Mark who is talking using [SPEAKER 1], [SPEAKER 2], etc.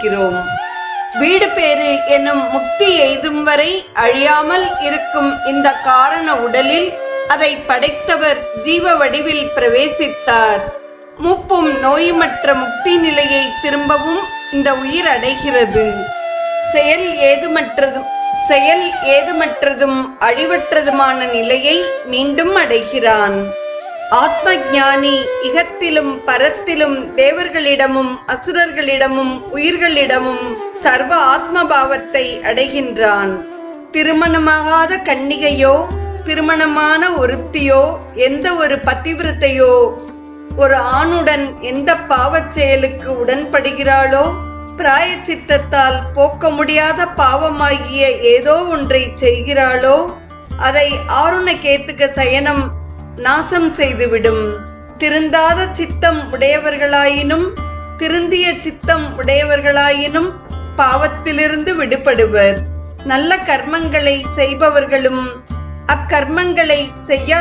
[SPEAKER 1] இருக்கிறோம். வீடு பேறு என்னும் முக்தி எய்தும் வரை அழியாமல் இருக்கும் இந்த காரண உடலில் அதை படைத்தவர் ஜீவ வடிவில் பிரவேசித்தார். மூப்பும் நோயுமற்ற முக்தி நிலையை திரும்பவும் இந்த உயிர் அடைகிறது. செயல் ஏதுமற்றதும் அழிவற்றதுமான நிலையை மீண்டும் அடைகிறான். ஆத்ம ஞானி இகத்திலும் பரத்திலும் தேவர்களிடமும் அசுரர்களிடமும் உயிர்களிடமும் சர்வ ஆத்மபாவத்தை அடைகின்றான். திருமணமாகாத கன்னிகையோ திருமணமான ஒருத்தியோ எந்த ஒரு பதிவிரத்தையோ ஒரு ஆணுடன் எந்த பாவச் செயலுக்கு உடன்படுகிறாளோ, பிராயச்சித்தத்தால் போக்க முடியாத பாவமாகிய ஏதோ ஒன்றை செய்கிறாளோ, அதை ஆருணகேத்துக சயனம் நாசம் செய்துவிடும். திருந்தாத சித்தம் உடையவர்களாயினும் திருந்திய சித்தம் உடையவர்களாயினும் பாவத்திலிருந்து விடுபடுவர். நல்ல கர்மங்களை செய்பவர்களும் அக்கர்மங்களை செய்ய